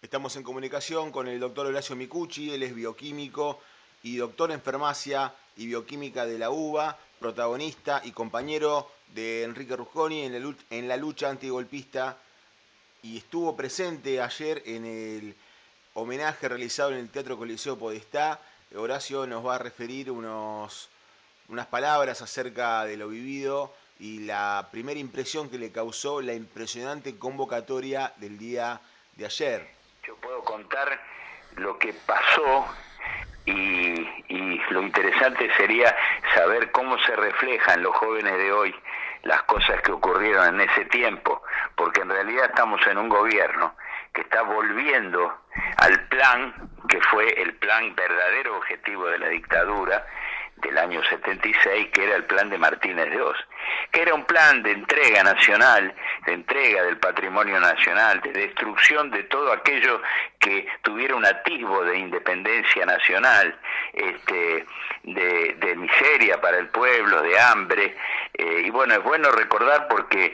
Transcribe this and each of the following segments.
Estamos en comunicación con el doctor Horacio Micucci, él es bioquímico y doctor en farmacia y bioquímica de la UBA, protagonista y compañero de Enrique Rusconi en la lucha antigolpista, y estuvo presente ayer en el homenaje realizado en el Teatro Coliseo Podestá. Horacio nos va a referir unas palabras acerca de lo vivido y la primera impresión que le causó la impresionante convocatoria del día de ayer. Yo puedo contar lo que pasó y lo interesante sería saber cómo se reflejan los jóvenes de hoy las cosas que ocurrieron en ese tiempo, porque en realidad estamos en un gobierno que está volviendo al plan que fue el plan verdadero objetivo de la dictadura del año 76, que era el plan de Martínez de Oz, que era un plan de entrega nacional, de entrega del patrimonio nacional, de destrucción de todo aquello que tuviera un atisbo de independencia nacional, de miseria para el pueblo, de hambre, y bueno, es bueno recordar porque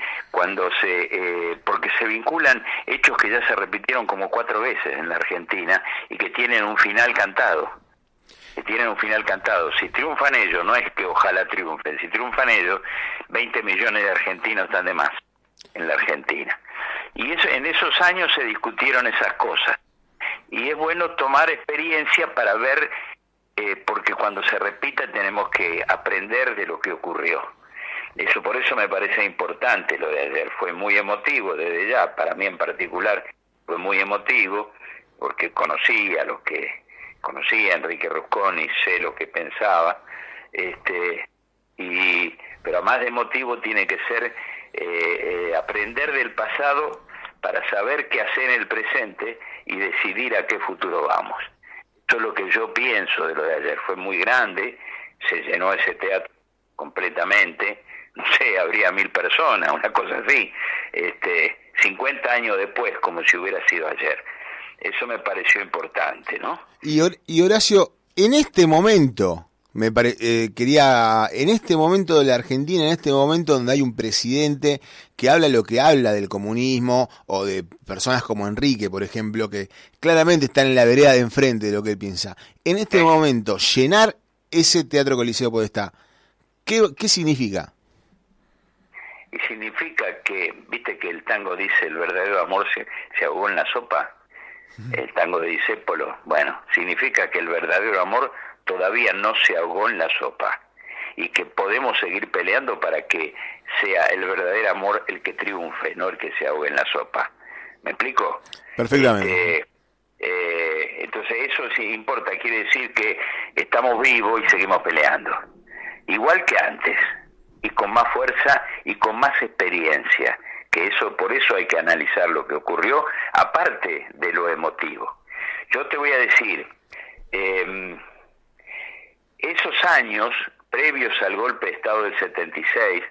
porque se vinculan hechos que ya se repitieron como 4 veces en la Argentina y que tienen un final cantado. Si triunfan ellos, no es que ojalá triunfen, si triunfan ellos, 20 millones de argentinos están de más en la Argentina. Y en esos años se discutieron esas cosas. Y es bueno tomar experiencia para ver, porque cuando se repita tenemos que aprender de lo que ocurrió. Por eso me parece importante lo de ayer, fue muy emotivo desde ya, para mí en particular fue muy emotivo, porque conocía a Enrique Rusconi, sé lo que pensaba, pero más de emotivo tiene que ser aprender del pasado para saber qué hacer en el presente y decidir a qué futuro vamos. Eso es lo que yo pienso de lo de ayer, fue muy grande, se llenó ese teatro completamente, no sé, habría 1000 personas, una cosa así, 50 años después, como si hubiera sido ayer. Eso me pareció importante, ¿no? Y Horacio, en este momento, en este momento de la Argentina, en este momento donde hay un presidente que habla lo que habla del comunismo, o de personas como Enrique, por ejemplo, que claramente están en la vereda de enfrente de lo que él piensa, en este momento, llenar ese Teatro Coliseo Podestá, ¿qué significa? Y significa que, viste que el tango dice, el verdadero amor se ahogó en la sopa. El tango de Discépolo, bueno, significa que el verdadero amor todavía no se ahogó en la sopa y que podemos seguir peleando para que sea el verdadero amor el que triunfe, no el que se ahogue en la sopa. ¿Me explico? Perfectamente. Entonces eso sí importa, quiere decir que estamos vivos y seguimos peleando, igual que antes, y con más fuerza y con más experiencia. Por eso hay que analizar lo que ocurrió, aparte de lo emotivo. Yo te voy a decir, esos años previos al golpe de Estado del 76,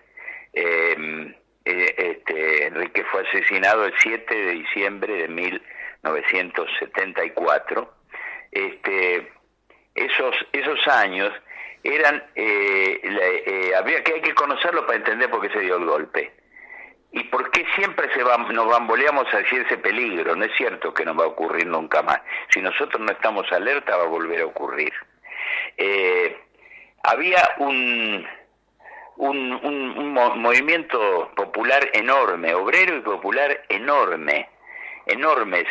Enrique fue asesinado el 7 de diciembre de 1974, esos años eran, hay que conocerlo para entender por qué se dio el golpe. ¿Y por qué siempre nos bamboleamos hacia ese peligro? No es cierto que no va a ocurrir nunca más. Si nosotros no estamos alerta, va a volver a ocurrir. Había un movimiento popular enorme, obrero y popular enorme,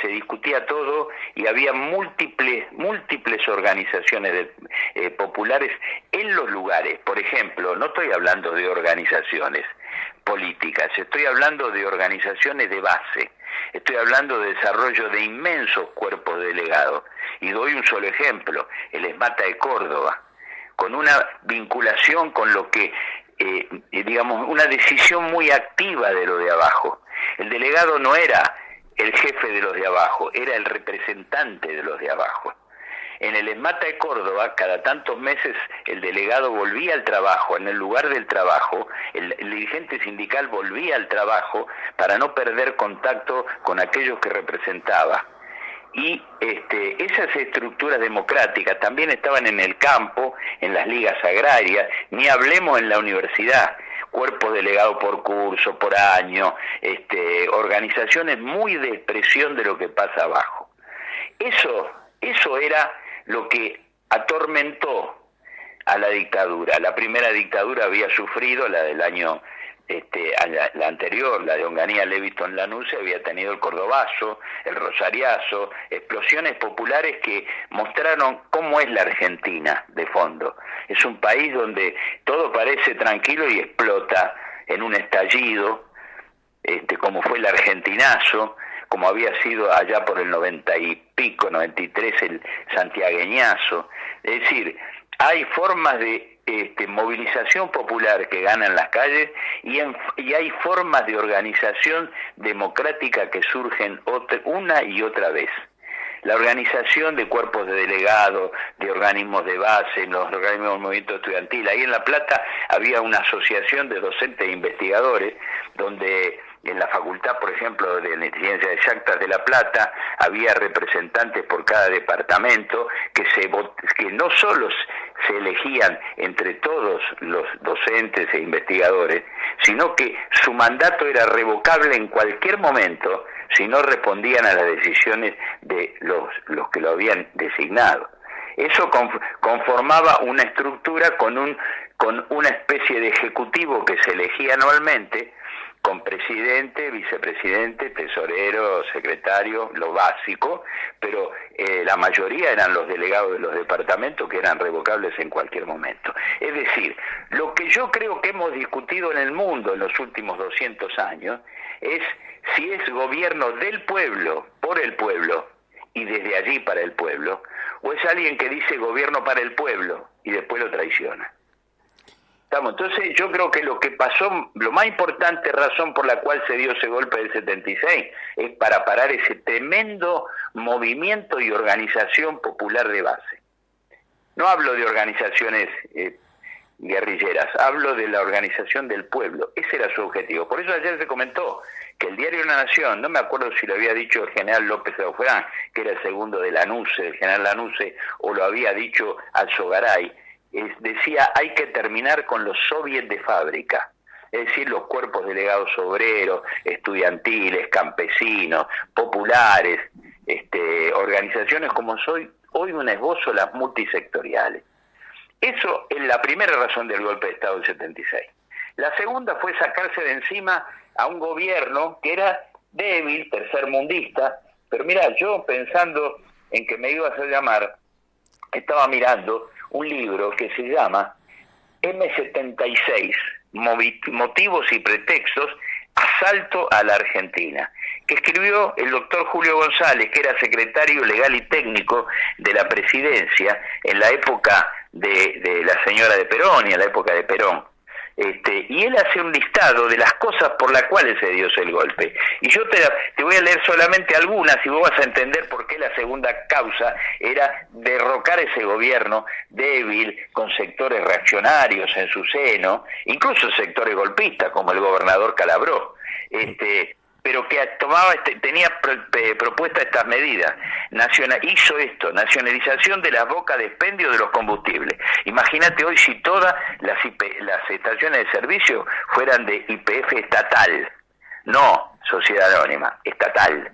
se discutía todo y había múltiples organizaciones populares en los lugares. Por ejemplo, no estoy hablando de organizaciones políticas, estoy hablando de organizaciones de base, estoy hablando de desarrollo de inmensos cuerpos delegados. Y doy un solo ejemplo, el ESMATA de Córdoba, con una vinculación con lo que, una decisión muy activa de lo de abajo. El delegado no era el jefe de los de abajo, era el representante de los de abajo. En el ESMATA de Córdoba, cada tantos meses el delegado volvía al trabajo, en el lugar del trabajo, el dirigente sindical volvía al trabajo para no perder contacto con aquellos que representaba. Y esas estructuras democráticas también estaban en el campo, en las ligas agrarias, ni hablemos en la universidad, cuerpos delegados por curso, por año, organizaciones muy de expresión de lo que pasa abajo. Eso era lo que atormentó a la dictadura. La primera dictadura había sufrido, la del año la anterior, la de Onganía Leviton Lanuse, había tenido el Cordobazo, el Rosariazo, explosiones populares que mostraron cómo es la Argentina de fondo. Es un país donde todo parece tranquilo y explota en un estallido, como fue el argentinazo, como había sido allá por el 90 y pico, 93, el santiagueñazo. Es decir, hay formas de movilización popular que ganan las calles y hay formas de organización democrática que surgen una y otra vez. La organización de cuerpos de delegados, de organismos de base, los organismos del movimiento estudiantil. Ahí en La Plata había una asociación de docentes e investigadores, donde en la facultad, por ejemplo, de Ciencias Exactas de La Plata, había representantes por cada departamento que no solo se elegían entre todos los docentes e investigadores, sino que su mandato era revocable en cualquier momento si no respondían a las decisiones de los que lo habían designado. Eso conformaba una estructura con una especie de ejecutivo que se elegía anualmente, con presidente, vicepresidente, tesorero, secretario, lo básico, pero la mayoría eran los delegados de los departamentos que eran revocables en cualquier momento. Es decir, lo que yo creo que hemos discutido en el mundo en los últimos 200 años es si es gobierno del pueblo, por el pueblo, y desde allí para el pueblo, o es alguien que dice gobierno para el pueblo y después lo traiciona. Entonces yo creo que lo que pasó, lo más importante razón por la cual se dio ese golpe del 76 es para parar ese tremendo movimiento y organización popular de base. No hablo de organizaciones guerrilleras, hablo de la organización del pueblo. Ese era su objetivo. Por eso ayer se comentó que el diario La Nación, no me acuerdo si lo había dicho el general López de Ofrán, que era el segundo de Lanuse, el general Lanuse, o lo había dicho Alzogaray, decía hay que terminar con los soviets de fábrica, es decir, los cuerpos delegados obreros, estudiantiles, campesinos, populares, organizaciones como soy hoy un esbozo, las multisectoriales. Eso es la primera razón del golpe de Estado del 76. La segunda fue sacarse de encima a un gobierno que era débil, tercermundista, pero mira, yo pensando en que me ibas a llamar, estaba mirando un libro que se llama M76, Motivos y Pretextos, Asalto a la Argentina, que escribió el doctor Julio González, que era secretario legal y técnico de la presidencia en la época de la señora de Perón y en la época de Perón. Y él hace un listado de las cosas por las cuales se dio ese golpe. Y yo te voy a leer solamente algunas y vos vas a entender por qué la segunda causa era derrocar ese gobierno débil, con sectores reaccionarios en su seno, incluso sectores golpistas como el gobernador Calabró, pero que tenía propuesta estas medidas. Hizo esto, nacionalización de las bocas de expendio de los combustibles. Imagínate hoy si todas las estaciones de servicio fueran de YPF estatal, no sociedad anónima, estatal.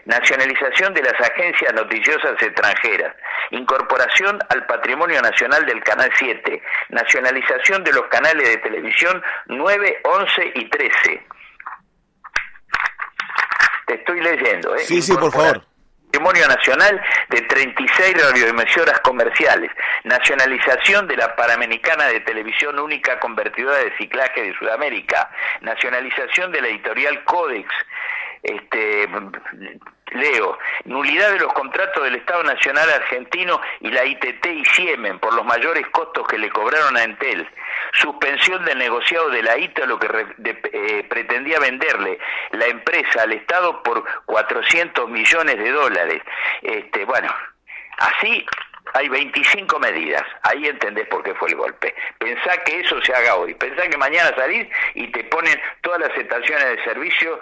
Nacionalización de las agencias noticiosas extranjeras, incorporación al patrimonio nacional del Canal 7, nacionalización de los canales de televisión 9, 11 y 13. Te estoy leyendo, Sí, por favor. Patrimonio nacional de 36 radioemisoras comerciales, nacionalización de la Panamericana de Televisión Única Convertidora de Ciclaje de Sudamérica, nacionalización de la editorial Codex, leo, nulidad de los contratos del Estado Nacional Argentino y la ITT y Siemen por los mayores costos que le cobraron a Entel, suspensión del negociado de la ITA, lo que pretendía venderle la empresa al Estado por 400 millones de dólares. Bueno, así hay 25 medidas, ahí entendés por qué fue el golpe. Pensá que eso se haga hoy, pensá que mañana salís y te ponen todas las estaciones de servicio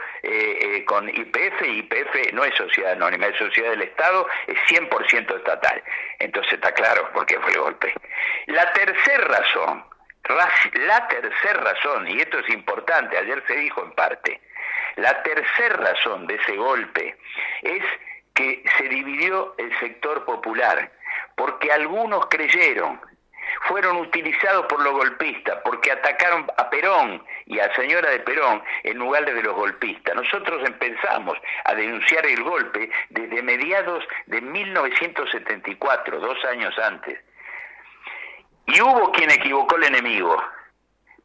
con YPF, y YPF no es sociedad anónima, es sociedad del Estado, es 100% estatal. Entonces está claro por qué fue el golpe. La tercera razón, y esto es importante, ayer se dijo en parte, la tercera razón de ese golpe es que se dividió el sector popular, porque algunos creyeron, fueron utilizados por los golpistas, porque atacaron a Perón y a la señora de Perón en lugar de los golpistas. Nosotros empezamos a denunciar el golpe desde mediados de 1974, 2 años antes. Y hubo quien equivocó al enemigo.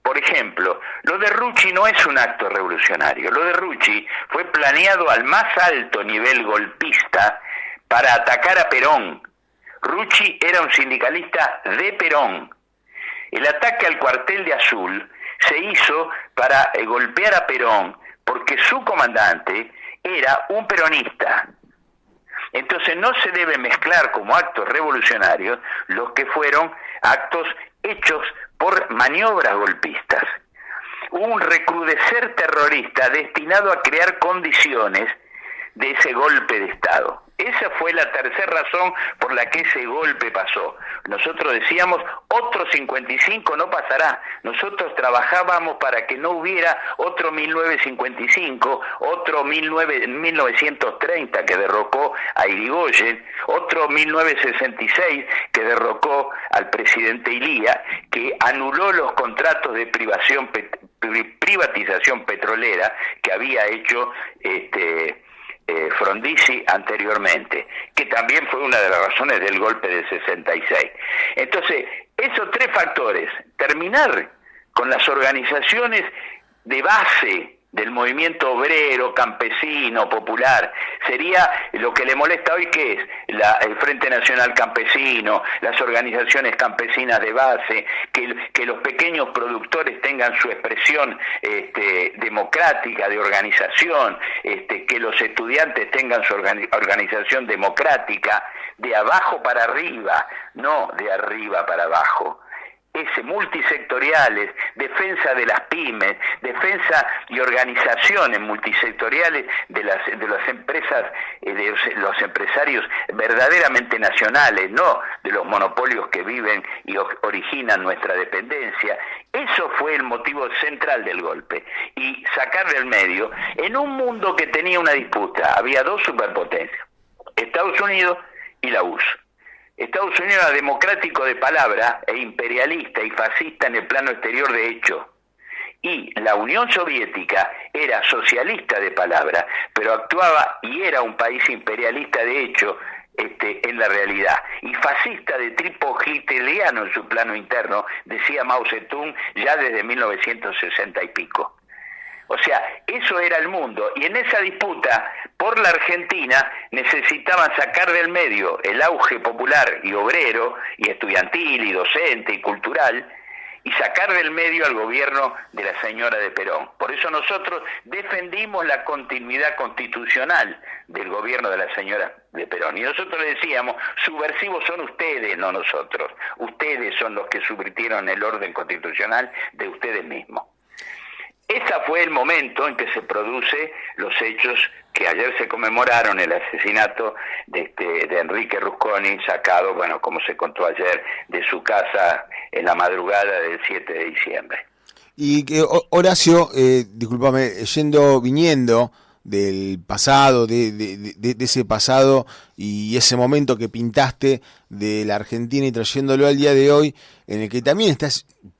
Por ejemplo, lo de Rucci no es un acto revolucionario. Lo de Rucci fue planeado al más alto nivel golpista para atacar a Perón. Rucci era un sindicalista de Perón. El ataque al cuartel de Azul se hizo para golpear a Perón porque su comandante era un peronista. Entonces no se debe mezclar como actos revolucionarios los que fueron actos hechos por maniobras golpistas. Hubo un recrudecer terrorista destinado a crear condiciones de ese golpe de Estado. Esa fue la tercera razón por la que ese golpe pasó. Nosotros decíamos, otro 55 no pasará. Nosotros trabajábamos para que no hubiera otro 1955, otro 1930 que derrocó a Irigoyen, otro 1966 que derrocó al presidente Ilía, que anuló los contratos de privatización petrolera que había hecho Frondizi anteriormente, que también fue una de las razones del golpe del 66. Entonces, esos 3 factores, terminar con las organizaciones de base del movimiento obrero, campesino, popular, sería lo que le molesta hoy, que es el Frente Nacional Campesino, las organizaciones campesinas de base, que los pequeños productores tengan su expresión democrática de organización, que los estudiantes tengan su organización democrática, de abajo para arriba, no de arriba para abajo. Multisectoriales, defensa de las pymes, defensa y organizaciones multisectoriales de las empresas, de los empresarios verdaderamente nacionales, no de los monopolios que viven y originan nuestra dependencia. Eso fue el motivo central del golpe, y sacar del medio en un mundo que tenía una disputa. Había 2 superpotencias, Estados Unidos y la URSS. Estados Unidos era democrático de palabra e imperialista y fascista en el plano exterior de hecho. Y la Unión Soviética era socialista de palabra, pero actuaba y era un país imperialista de hecho en la realidad. Y fascista de tipo hitleriano en su plano interno, decía Mao Zedong ya desde 1960 y pico. O sea, eso era el mundo, y en esa disputa por la Argentina necesitaban sacar del medio el auge popular y obrero y estudiantil y docente y cultural, y sacar del medio al gobierno de la señora de Perón. Por eso nosotros defendimos la continuidad constitucional del gobierno de la señora de Perón. Y nosotros le decíamos, subversivos son ustedes, no nosotros. Ustedes son los que subvirtieron el orden constitucional de ustedes mismos. Ese fue el momento en que se produce los hechos que ayer se conmemoraron, el asesinato de Enrique Rusconi, sacado, bueno, como se contó ayer, de su casa en la madrugada del 7 de diciembre. Y Horacio, discúlpame, viniendo del pasado, de ese pasado y ese momento que pintaste de la Argentina y trayéndolo al día de hoy, en el que también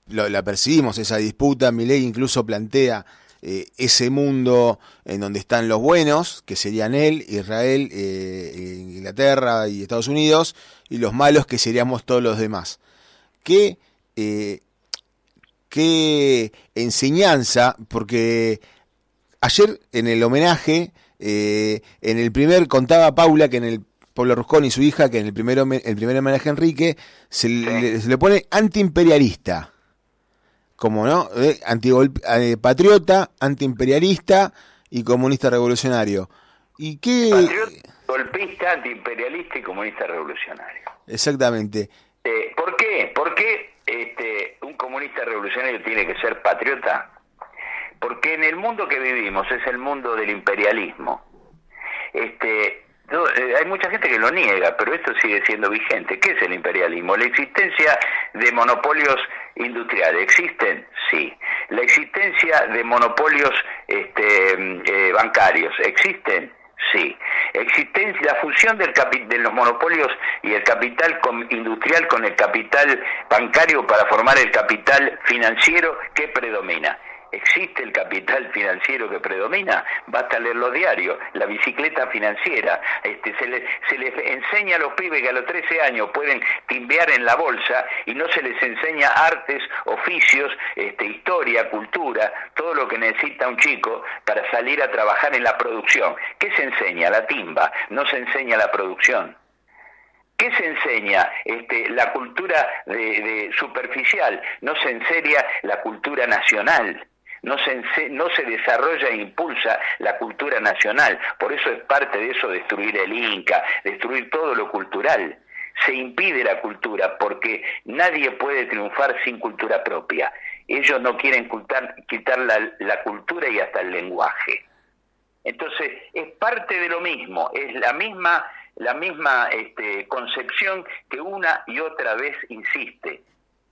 la percibimos, esa disputa. Milei incluso plantea ese mundo en donde están los buenos, que serían él, Israel, Inglaterra y Estados Unidos, y los malos, que seríamos todos los demás. ¿Qué enseñanza? Porque ayer en el homenaje, en el primer, contaba Paula que en el Pablo Rusconi, su hija, que en el primer homenaje a Enrique se le pone antiimperialista, como no, patriota, antiimperialista y comunista revolucionario. ¿Y qué? Patriota, golpista, antiimperialista y comunista revolucionario. Exactamente. ¿Por qué? ¿Por qué un comunista revolucionario tiene que ser patriota? Porque en el mundo que vivimos es el mundo del imperialismo. Hay mucha gente que lo niega, pero esto sigue siendo vigente. ¿Qué es el imperialismo? La existencia de monopolios industriales. ¿Existen? Sí. La existencia de monopolios bancarios. ¿Existen? Sí. La fusión de los monopolios y el capital industrial con el capital bancario para formar el capital financiero que predomina. ¿Existe el capital financiero que predomina? Basta leer los diarios, la bicicleta financiera. Se les enseña a los pibes que a los 13 años pueden timbear en la bolsa y no se les enseña artes, oficios, historia, cultura, todo lo que necesita un chico para salir a trabajar en la producción. ¿Qué se enseña? La timba, no se enseña la producción. ¿Qué se enseña? La cultura de superficial, no se enseña la cultura nacional. No se desarrolla e impulsa la cultura nacional. Por eso es parte de eso destruir el Inca, destruir todo lo cultural. Se impide la cultura porque nadie puede triunfar sin cultura propia. Ellos no quieren quitar la cultura y hasta el lenguaje. Entonces es parte de lo mismo, es la misma concepción que una y otra vez insiste.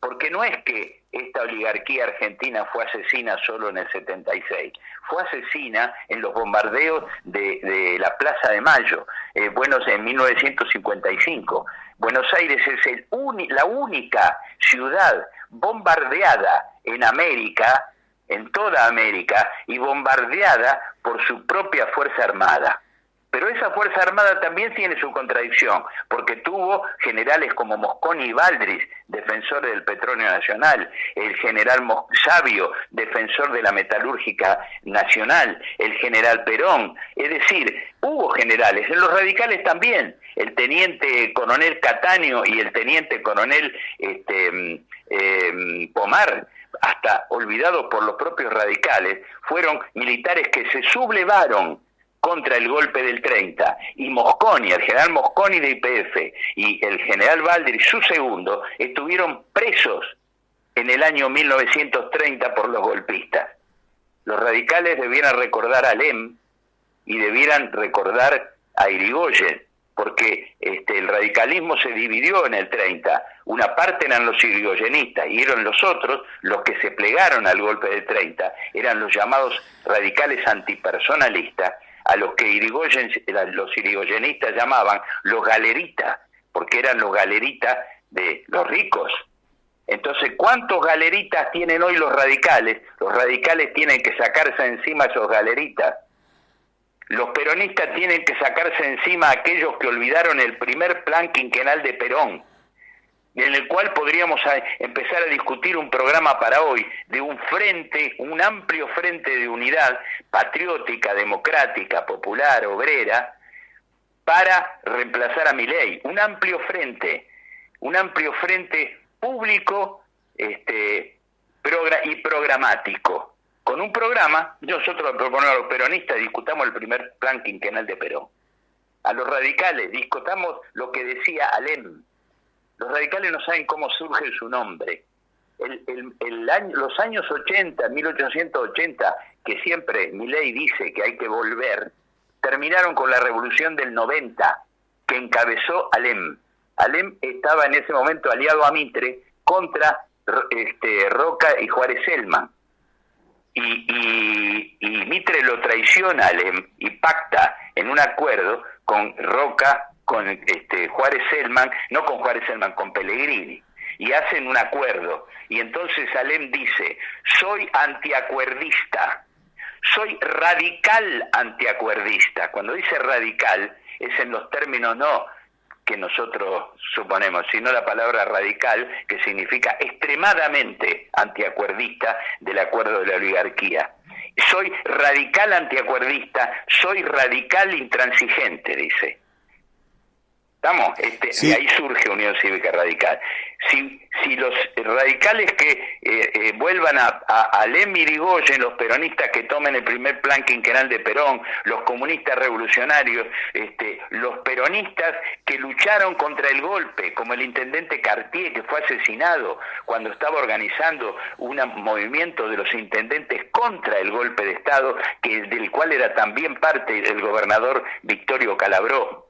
Porque no es que esta oligarquía argentina fue asesina solo en el 76, fue asesina en los bombardeos de la Plaza de Mayo, en 1955. Buenos Aires es la única ciudad bombardeada en América, en toda América, y bombardeada por su propia Fuerza Armada. Pero esa Fuerza Armada también tiene su contradicción, porque tuvo generales como Mosconi y Valdris, defensores del petróleo nacional, el general Sabio, defensor de la metalúrgica nacional, el general Perón, es decir, hubo generales, en los radicales también, el teniente coronel Cataño y el teniente coronel Pomar, hasta olvidados por los propios radicales, fueron militares que se sublevaron contra el golpe del 30, y Mosconi, el general Mosconi de YPF y el general Valdris, su segundo, estuvieron presos en el año 1930 por los golpistas. Los radicales debieran recordar a Alem y debieran recordar a Irigoyen, porque el radicalismo se dividió en el 30, una parte eran los irigoyenistas y eran los otros los que se plegaron al golpe del 30, eran los llamados radicales antipersonalistas, a los que los irigoyenistas llamaban los galeritas, porque eran los galeritas de los ricos. Entonces, ¿cuántos galeritas tienen hoy los radicales? Los radicales tienen que sacarse encima esos galeritas. Los peronistas tienen que sacarse encima a aquellos que olvidaron el primer plan quinquenal de Perón, en el cual podríamos empezar a discutir un programa para hoy de un frente, un amplio frente de unidad patriótica, democrática, popular, obrera, para reemplazar a Milei. Un amplio frente público y programático. Con un programa, nosotros proponemos a los peronistas, discutamos el primer plan quinquenal de Perón. A los radicales, discutamos lo que decía Alem. Los radicales no saben cómo surge su nombre. Los años 80, 1880, que siempre Milei dice que hay que volver, terminaron con la revolución del 90, que encabezó Alem. Alem estaba en ese momento aliado a Mitre contra Roca y Juárez Selman. Y Mitre lo traiciona a Alem y pacta en un acuerdo con Roca, con Juárez Selman, no con Juárez Selman, con Pellegrini, y hacen un acuerdo, y entonces Alem dice: soy antiacuerdista, soy radical antiacuerdista. Cuando dice radical, es en los términos no que nosotros suponemos, sino la palabra radical, que significa extremadamente antiacuerdista del acuerdo de la oligarquía. Soy radical antiacuerdista, soy radical intransigente, dice. ¿Estamos? Sí. Y ahí surge Unión Cívica Radical. Si los radicales que vuelvan a Alem y Irigoyen, los peronistas que tomen el primer plan quinquenal de Perón, los comunistas revolucionarios, los peronistas que lucharon contra el golpe, como el intendente Cartier, que fue asesinado cuando estaba organizando un movimiento de los intendentes contra el golpe de Estado, del cual era también parte el gobernador Victorio Calabró.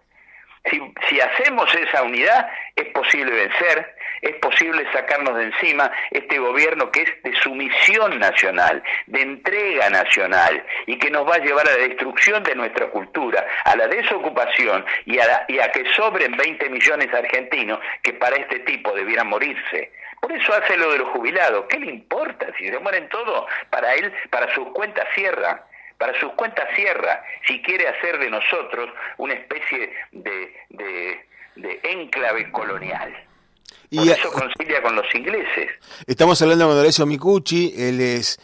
Si hacemos esa unidad, es posible vencer, es posible sacarnos de encima este gobierno que es de sumisión nacional, de entrega nacional, y que nos va a llevar a la destrucción de nuestra cultura, a la desocupación y a que sobren 20 millones de argentinos que para este tipo debieran morirse. Por eso hace lo de los jubilados. ¿Qué le importa? Si se mueren todos, para él, para sus cuentas cierra. Para sus cuentas cierra, si quiere hacer de nosotros una especie de enclave colonial. Por eso concilia con los ingleses. Estamos hablando con Horacio Micucci, él es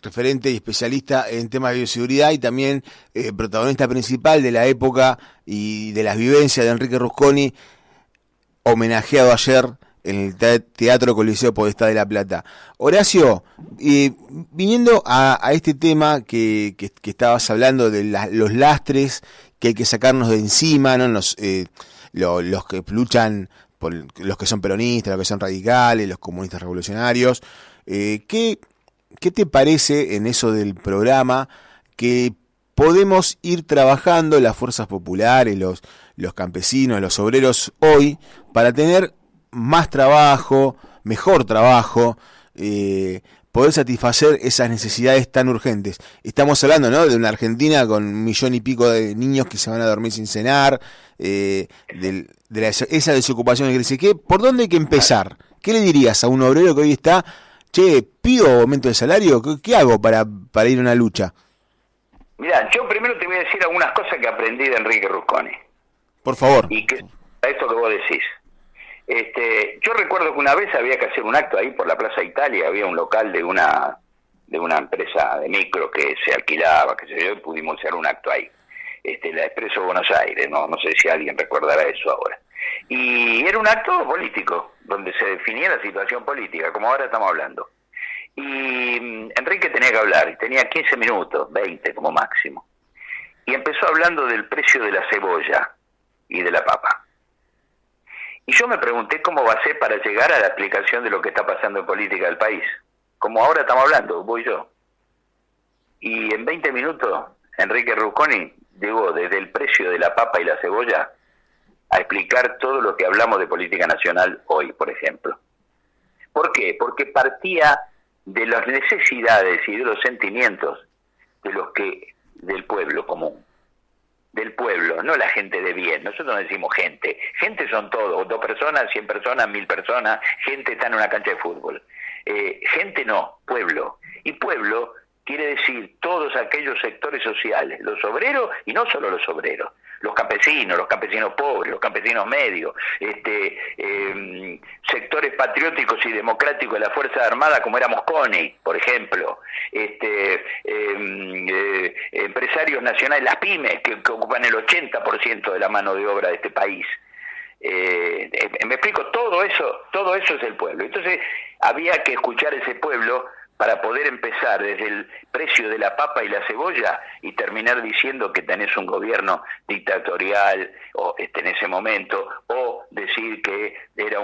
referente y especialista en temas de bioseguridad y también protagonista principal de la época y de las vivencias de Enrique Rusconi, homenajeado ayer en el Teatro Coliseo Podestá de La Plata. Horacio, viniendo a este tema que estabas hablando de los lastres que hay que sacarnos de encima, ¿no? Los que luchan, por los que son peronistas, los que son radicales, los comunistas revolucionarios, ¿qué te parece en eso del programa que podemos ir trabajando las fuerzas populares, los campesinos, los obreros hoy, para tener más trabajo, mejor trabajo, poder satisfacer esas necesidades tan urgentes? Estamos hablando, ¿no?, de una Argentina con 1,5 millones de niños que se van a dormir sin cenar, esa desocupación que crece. ¿Por dónde hay que empezar? ¿Qué le dirías a un obrero que hoy está, pido aumento de salario? ¿Qué hago para ir a una lucha? Mirá, yo primero te voy a decir algunas cosas que aprendí de Enrique Rusconi. Por favor. Y que a esto que vos decís. Yo recuerdo que una vez había que hacer un acto ahí por la Plaza Italia, había un local de una empresa de micro que se alquilaba, qué sé yo, y pudimos hacer un acto ahí. La Expreso Buenos Aires, no sé si alguien recordará eso ahora. Y era un acto político, donde se definía la situación política, como ahora estamos hablando. Y Enrique tenía que hablar, y tenía 15 minutos, 20 como máximo. Y empezó hablando del precio de la cebolla y de la papa. Y yo me pregunté cómo va a ser para llegar a la explicación de lo que está pasando en política del país. Como ahora estamos hablando, voy yo. Y en 20 minutos, Enrique Rusconi llegó desde el precio de la papa y la cebolla a explicar todo lo que hablamos de política nacional hoy, por ejemplo. ¿Por qué? Porque partía de las necesidades y de los sentimientos del pueblo común. Del pueblo, no la gente de bien. Nosotros no decimos gente. Gente son todos, 2 personas, 100 personas, 1000 personas. Gente está en una cancha de fútbol. Gente no, pueblo. Y pueblo quiere decir todos aquellos sectores sociales, los obreros y no solo los obreros, los campesinos pobres, los campesinos medios, sectores patrióticos y democráticos de la Fuerza Armada como era Mosconi, por ejemplo, empresarios nacionales, las pymes que ocupan el 80% de la mano de obra de este país. Me explico, todo eso es el pueblo. Entonces había que escuchar ese pueblo para poder empezar desde el precio de la papa y la cebolla y terminar diciendo que tenés un gobierno dictatorial o en ese momento, o decir que era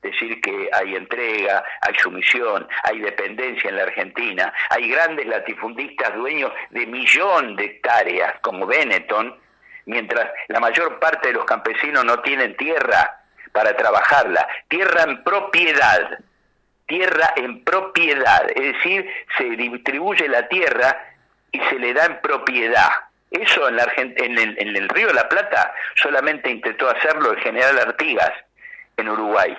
decir que hay entrega, hay sumisión, hay dependencia en la Argentina, hay grandes latifundistas dueños de 1 millón de hectáreas como Benetton, mientras la mayor parte de los campesinos no tienen tierra para trabajarla, tierra en propiedad, es decir, se distribuye la tierra y se le da en propiedad. Eso en el Río de la Plata solamente intentó hacerlo el general Artigas en Uruguay.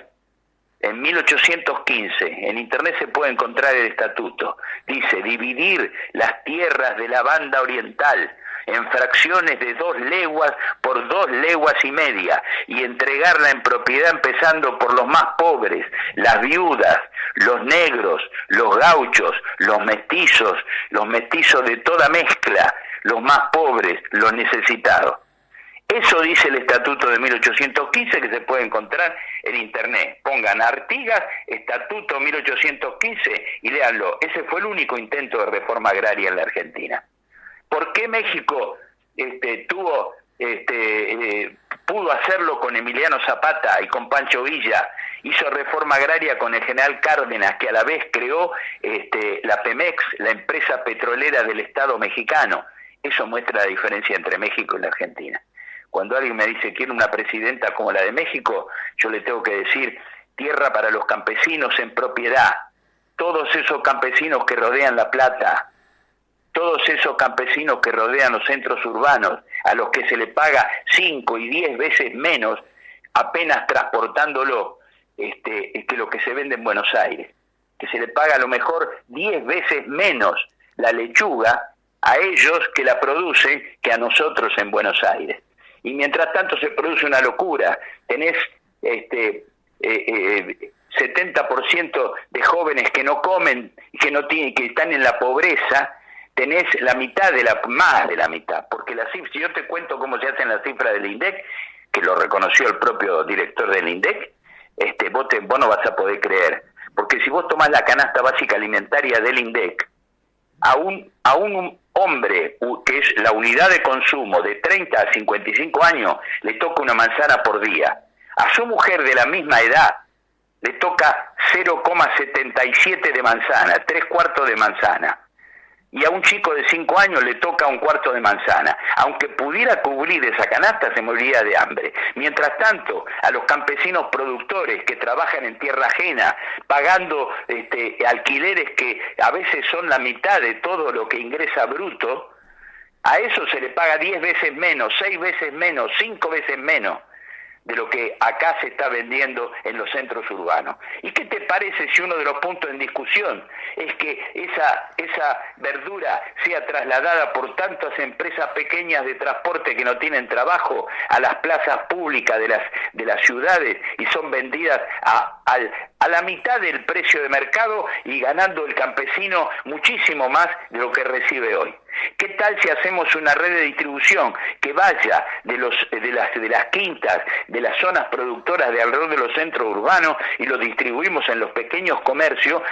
En 1815, en internet se puede encontrar el estatuto. Dice, dividir las tierras de la banda oriental en fracciones de 2 leguas por 2 leguas y media y entregarla en propiedad empezando por los más pobres, las viudas, los negros, los gauchos, los mestizos de toda mezcla, los más pobres, los necesitados. Eso dice el estatuto de 1815 que se puede encontrar en internet. Pongan Artigas, estatuto 1815 y léanlo. Ese fue el único intento de reforma agraria en la Argentina. ¿Por qué México pudo hacerlo con Emiliano Zapata y con Pancho Villa? Hizo reforma agraria con el general Cárdenas, que a la vez creó la Pemex, la empresa petrolera del Estado mexicano. Eso muestra la diferencia entre México y la Argentina. Cuando alguien me dice quiero una presidenta como la de México, yo le tengo que decir tierra para los campesinos en propiedad. Todos esos campesinos que rodean La Plata, todos esos campesinos que rodean los centros urbanos, a los que se le paga 5 y 10 veces menos apenas transportándolo que lo que se vende en Buenos Aires, que se le paga a lo mejor 10 veces menos la lechuga a ellos que la producen que a nosotros en Buenos Aires. Y mientras tanto se produce una locura. Tenés 70% de jóvenes que no comen, que no tienen, que están en la pobreza. Tenés la mitad más de la mitad, porque si yo te cuento cómo se hacen las cifras del INDEC, que lo reconoció el propio director del INDEC, vos no vas a poder creer, porque si vos tomás la canasta básica alimentaria del INDEC, a un hombre que es la unidad de consumo de 30 a 55 años, le toca una manzana por día. A su mujer de la misma edad le toca 0,77 de manzana, 3/4 de manzana. Y a un chico de 5 años le toca 1/4 de manzana. Aunque pudiera cubrir esa canasta, se moriría de hambre. Mientras tanto, a los campesinos productores que trabajan en tierra ajena, pagando alquileres que a veces son la mitad de todo lo que ingresa bruto, a eso se le paga 10 veces menos, 6 veces menos, 5 veces menos de lo que acá se está vendiendo en los centros urbanos. ¿Y qué te parece si uno de los puntos en discusión es que esa verdura sea trasladada por tantas empresas pequeñas de transporte que no tienen trabajo a las plazas públicas de las ciudades y son vendidas a la mitad del precio de mercado y ganando el campesino muchísimo más de lo que recibe hoy? ¿Qué tal si hacemos una red de distribución que vaya de las quintas, de las zonas productoras de alrededor de los centros urbanos y lo distribuimos en los pequeños comercios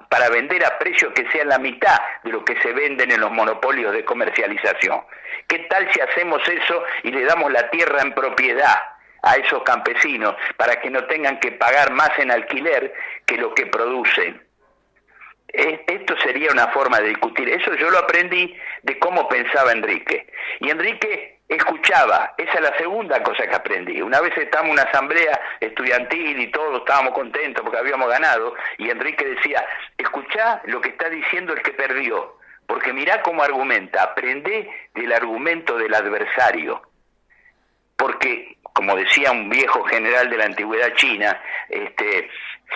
para vender a precios que sean la mitad de lo que se venden en los monopolios de comercialización? ¿Qué tal si hacemos eso y le damos la tierra en propiedad a esos campesinos para que no tengan que pagar más en alquiler que lo que producen? Esto sería una forma de discutir. Eso yo lo aprendí de cómo pensaba Enrique. Y Enrique escuchaba. Esa es la segunda cosa que aprendí. Una vez estábamos en una asamblea estudiantil y todos estábamos contentos porque habíamos ganado, y Enrique decía, escuchá lo que está diciendo el que perdió, porque mirá cómo argumenta, aprendé del argumento del adversario. Porque, como decía un viejo general de la antigüedad china,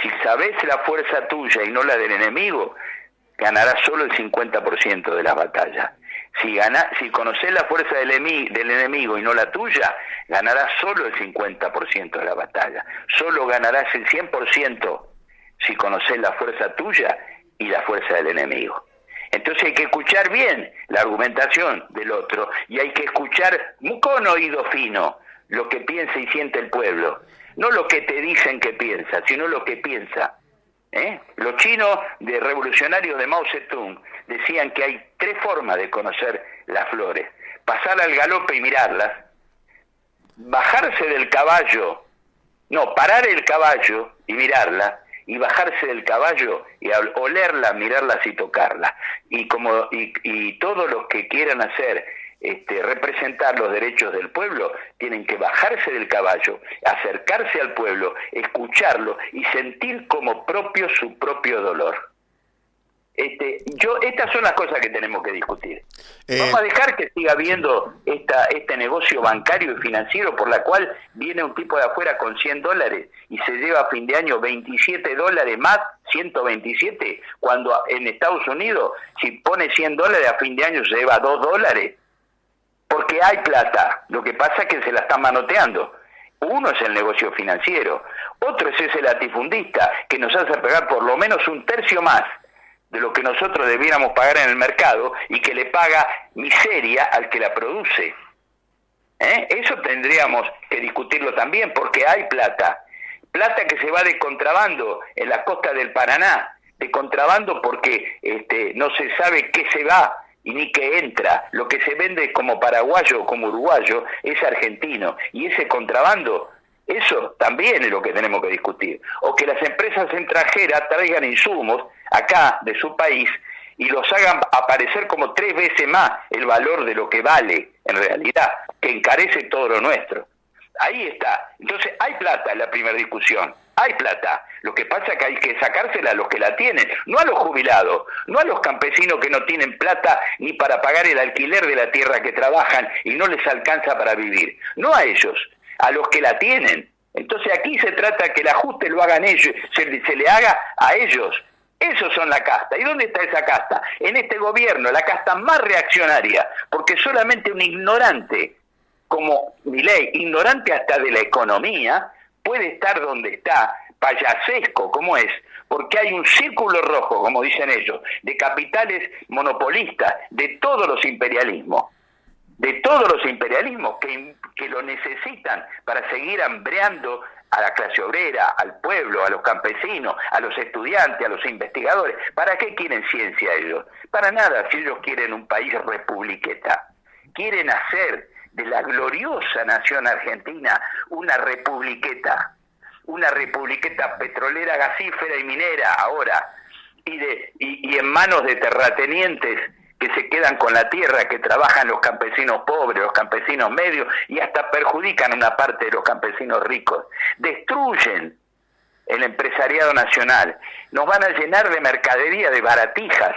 si sabés la fuerza tuya y no la del enemigo, ganarás solo el 50% de las batallas. Si conocés la fuerza del enemigo y no la tuya, ganarás solo el 50% de la batalla. Solo ganarás el 100% si conocés la fuerza tuya y la fuerza del enemigo. Entonces hay que escuchar bien la argumentación del otro y hay que escuchar con oído fino lo que piensa y siente el pueblo. No lo que te dicen que piensa, sino lo que piensa. Los chinos revolucionarios de Mao Zedong decían que hay 3 formas de conocer las flores: pasar al galope y mirarlas, bajarse del caballo, parar el caballo y mirarla, y bajarse del caballo y olerla, mirarlas y tocarla. Y todos los que quieran hacer representar los derechos del pueblo tienen que bajarse del caballo, acercarse al pueblo, escucharlo y sentir como propio su propio dolor. Estas son las cosas que tenemos que discutir. Vamos a dejar que siga habiendo este negocio bancario y financiero por la cual viene un tipo de afuera con $100 y se lleva a fin de año $27 más, 127, cuando en Estados Unidos si pone $100 a fin de año se lleva $2. Porque hay plata, lo que pasa es que se la están manoteando. Uno es el negocio financiero, otro es ese latifundista que nos hace pagar por lo menos 1/3 más de lo que nosotros debiéramos pagar en el mercado y que le paga miseria al que la produce. Eso tendríamos que discutirlo también, porque hay plata que se va de contrabando en la costa del Paraná, de contrabando porque no se sabe qué se va y ni que entra. Lo que se vende como paraguayo o como uruguayo es argentino, y ese contrabando, eso también es lo que tenemos que discutir. O que las empresas extranjeras traigan insumos acá de su país y los hagan aparecer como 3 veces más el valor de lo que vale en realidad, que encarece todo lo nuestro. Ahí está. Entonces, hay plata en la primera discusión. Hay plata. Lo que pasa es que hay que sacársela a los que la tienen, no a los jubilados, no a los campesinos que no tienen plata ni para pagar el alquiler de la tierra que trabajan y no les alcanza para vivir. No a ellos, a los que la tienen. Entonces aquí se trata que el ajuste lo hagan ellos, se le haga a ellos. Esos son la casta. ¿Y dónde está esa casta? En este gobierno, la casta más reaccionaria, porque solamente un ignorante como Milei, ignorante hasta de la economía, puede estar donde está, payasesco como es, porque hay un círculo rojo, como dicen ellos, de capitales monopolistas, de todos los imperialismos, que lo necesitan para seguir hambreando a la clase obrera, al pueblo, a los campesinos, a los estudiantes, a los investigadores. ¿Para qué quieren ciencia ellos? Para nada, si ellos quieren un país republiqueta. Quieren hacer de la gloriosa nación argentina una republiqueta petrolera, gasífera y minera ahora, y en manos de terratenientes que se quedan con la tierra, que trabajan los campesinos pobres, los campesinos medios, y hasta perjudican una parte de los campesinos ricos. Destruyen el empresariado nacional, nos van a llenar de mercadería, de baratijas,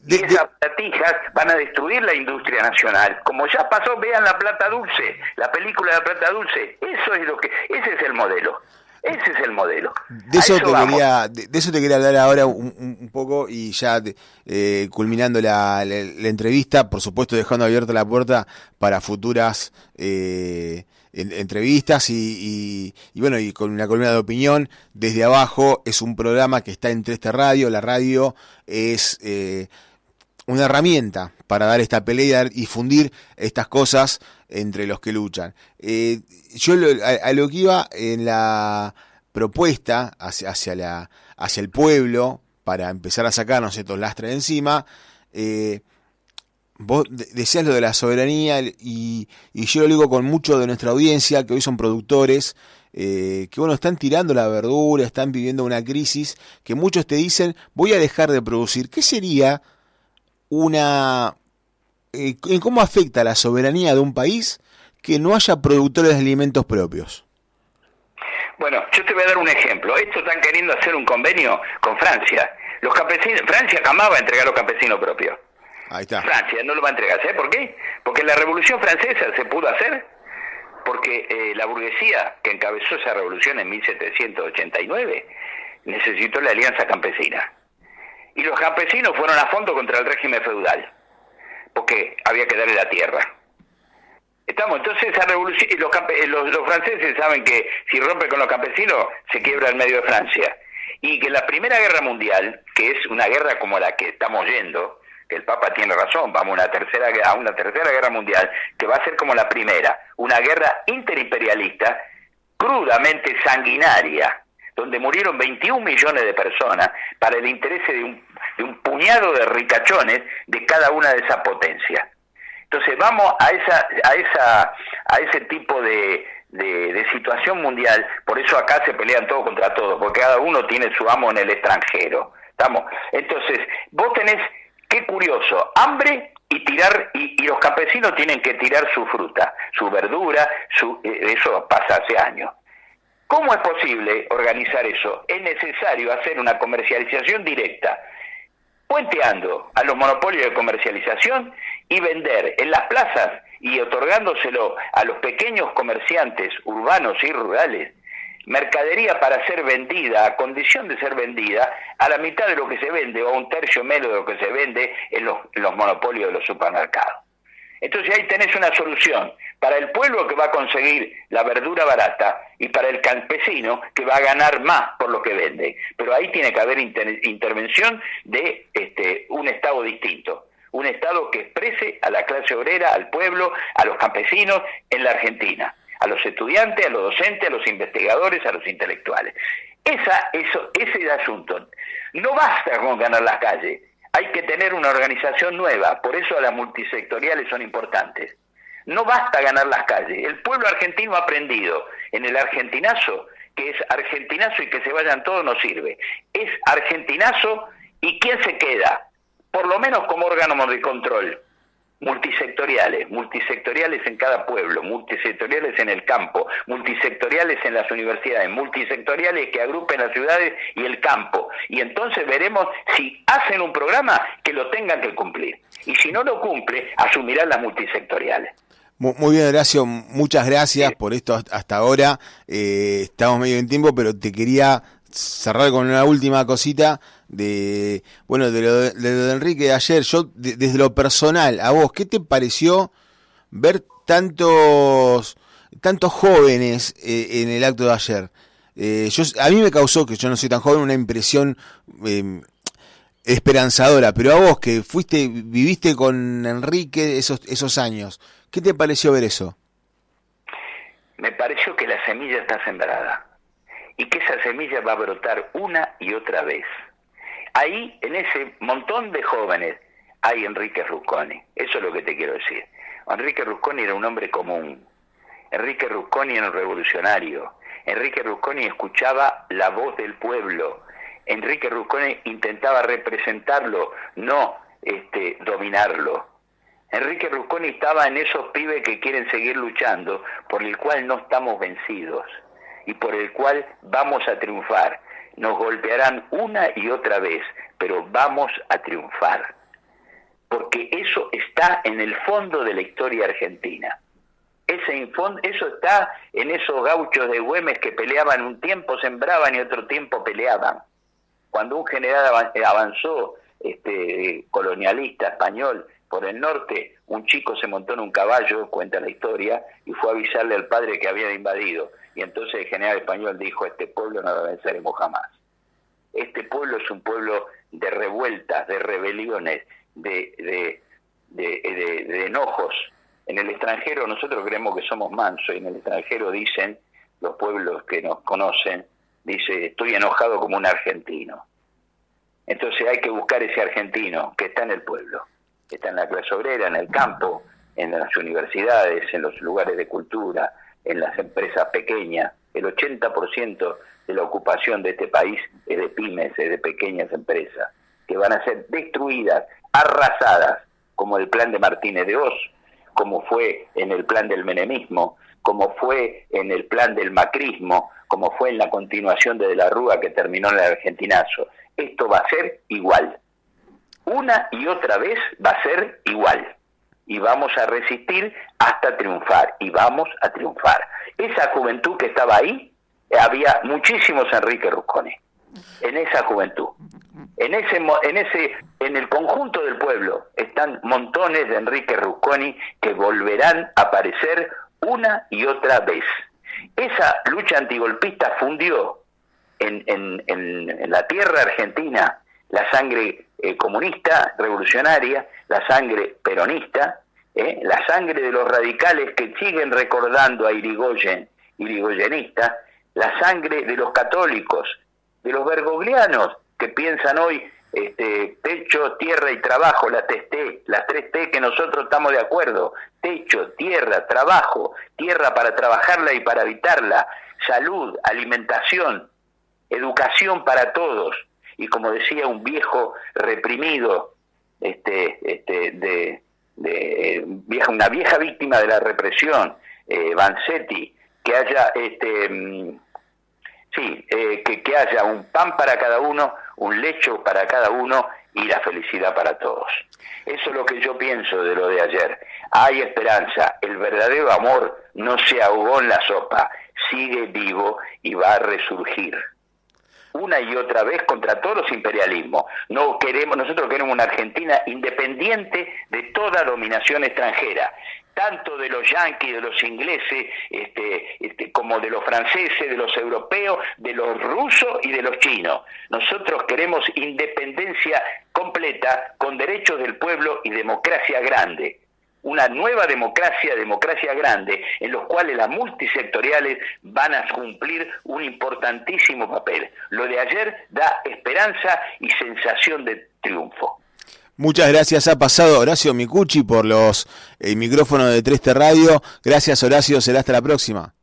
y esas baratijas van a destruir la industria nacional, como ya pasó. Vean La Plata Dulce, la película de La Plata Dulce, ese es el modelo. Ese es el modelo. De eso te quería hablar ahora un poco, y ya culminando la entrevista, por supuesto dejando abierta la puerta para futuras entrevistas y bueno, y con una columna de opinión. Desde Abajo es un programa que está en 3T Radio. La radio es una herramienta para dar esta pelea y difundir estas cosas entre los que luchan. Yo a lo que iba en la propuesta hacia el pueblo, para empezar a sacarnos estos lastres de encima, vos decías lo de la soberanía, y yo lo digo con mucho de nuestra audiencia, que hoy son productores, que bueno, están tirando la verdura, están viviendo una crisis, que muchos te dicen, voy a dejar de producir. ¿Qué sería en cómo afecta la soberanía de un país que no haya productores de alimentos propios? Bueno, yo te voy a dar un ejemplo. Esto están queriendo hacer un convenio con Francia. Los campesinos, Francia jamás va a entregar a los campesinos propios. Ahí está. Francia no lo va a entregar. ¿Sabes por qué? Porque la Revolución Francesa se pudo hacer porque la burguesía que encabezó esa revolución en 1789 necesitó la alianza campesina. Y los campesinos fueron a fondo contra el régimen feudal, porque había que darle la tierra. Entonces esa revolución, los franceses saben que si rompe con los campesinos se quiebra el medio de Francia, y que la Primera Guerra Mundial, que es una guerra como la que estamos yendo, que el Papa tiene razón, vamos a una tercera guerra mundial, que va a ser como la primera, una guerra interimperialista, crudamente sanguinaria, donde murieron 21 millones de personas para el interés de un puñado de ricachones de cada una de esas potencias. Entonces vamos a ese tipo de situación mundial. Por eso acá se pelean todos contra todos, porque cada uno tiene su amo en el extranjero. Entonces vos tenés, qué curioso, hambre y los campesinos tienen que tirar su fruta, su verdura, eso pasa hace años. ¿Cómo es posible organizar eso? Es necesario hacer una comercialización directa, puenteando a los monopolios de comercialización y vender en las plazas y otorgándoselo a los pequeños comerciantes urbanos y rurales, mercadería para ser vendida, a condición de ser vendida, a la mitad de lo que se vende o a un tercio menos de lo que se vende en los monopolios de los supermercados. Entonces ahí tenés una solución para el pueblo, que va a conseguir la verdura barata, y para el campesino, que va a ganar más por lo que vende. Pero ahí tiene que haber intervención de un Estado distinto, un Estado que exprese a la clase obrera, al pueblo, a los campesinos en la Argentina, a los estudiantes, a los docentes, a los investigadores, a los intelectuales. Ese es el asunto. No basta con ganar las calles. Hay que tener una organización nueva, por eso las multisectoriales son importantes. No basta ganar las calles. El pueblo argentino ha aprendido en el argentinazo, que es argentinazo y que se vayan todos no sirve. Es argentinazo y ¿quién se queda? Por lo menos como órgano de control. multisectoriales en cada pueblo, multisectoriales en el campo, multisectoriales en las universidades, multisectoriales que agrupen las ciudades y el campo. Y entonces veremos si hacen un programa que lo tengan que cumplir. Y si no lo cumple, asumirán las multisectoriales. Muy bien, Horacio, muchas gracias por esto hasta ahora. Estamos medio en tiempo, pero te quería cerrar con una última cosita de lo de Enrique de ayer. Yo, desde lo personal, a vos, ¿qué te pareció ver tantos jóvenes en el acto de ayer? A mí me causó, que yo no soy tan joven, una impresión esperanzadora, pero a vos que viviste con Enrique esos años, ¿qué te pareció ver eso? Me pareció que la semilla está sembrada y que esa semilla va a brotar una y otra vez. Ahí, en ese montón de jóvenes, hay Enrique Rusconi. Eso es lo que te quiero decir. Enrique Rusconi era un hombre común. Enrique Rusconi era un revolucionario. Enrique Rusconi escuchaba la voz del pueblo. Enrique Rusconi intentaba representarlo, no dominarlo. Enrique Rusconi estaba en esos pibes que quieren seguir luchando, por el cual no estamos vencidos y por el cual vamos a triunfar. Nos golpearán una y otra vez, pero vamos a triunfar. Porque eso está en el fondo de la historia argentina. Eso está en esos gauchos de Güemes que peleaban un tiempo, sembraban y otro tiempo peleaban. Cuando un general avanzó, colonialista español, por el norte, un chico se montó en un caballo, cuenta la historia, y fue a avisarle al padre que había invadido. Y entonces el general español dijo: este pueblo no lo venceremos jamás. Este pueblo es un pueblo de revueltas, de rebeliones, de enojos. En el extranjero nosotros creemos que somos mansos, y en el extranjero dicen, los pueblos que nos conocen, dice: estoy enojado como un argentino. Entonces hay que buscar ese argentino que está en el pueblo, que está en la clase obrera, en el campo, en las universidades, en los lugares de cultura, en las empresas pequeñas. El 80% de la ocupación de este país es de pymes, es de pequeñas empresas, que van a ser destruidas, arrasadas, como el plan de Martínez de Oz, como fue en el plan del menemismo, como fue en el plan del macrismo, como fue en la continuación de la Rúa que terminó en el argentinazo. Esto va a ser igual. Una y otra vez va a ser igual. Y vamos a resistir hasta triunfar. Y vamos a triunfar. Esa juventud que estaba ahí, había muchísimos Enrique Rusconi. En esa juventud. En el conjunto del pueblo están montones de Enrique Rusconi que volverán a aparecer una y otra vez. Esa lucha antigolpista fundió en la tierra argentina la sangre comunista, revolucionaria, la sangre peronista, la sangre de los radicales que siguen recordando a Irigoyen, irigoyenista, la sangre de los católicos, de los bergoglianos que piensan hoy techo, tierra y trabajo, las 3T que nosotros estamos de acuerdo: techo, tierra, trabajo, tierra para trabajarla y para habitarla, salud, alimentación, educación para todos. Y como decía un viejo reprimido, una vieja víctima de la represión, Vanzetti, que haya que haya un pan para cada uno, un lecho para cada uno y la felicidad para todos. Eso es lo que yo pienso de lo de ayer. Hay esperanza, el verdadero amor no se ahogó en la sopa, sigue vivo y va a resurgir. Una y otra vez contra todos los imperialismos. Nosotros queremos una Argentina independiente de toda dominación extranjera, tanto de los yanquis, de los ingleses, como de los franceses, de los europeos, de los rusos y de los chinos. Nosotros queremos independencia completa, con derechos del pueblo y democracia grande. Una nueva democracia grande, en los cuales las multisectoriales van a cumplir un importantísimo papel. Lo de ayer da esperanza y sensación de triunfo. Muchas gracias. Ha pasado Horacio Micucci por los micrófonos de 3T Radio. Gracias, Horacio. Será hasta la próxima.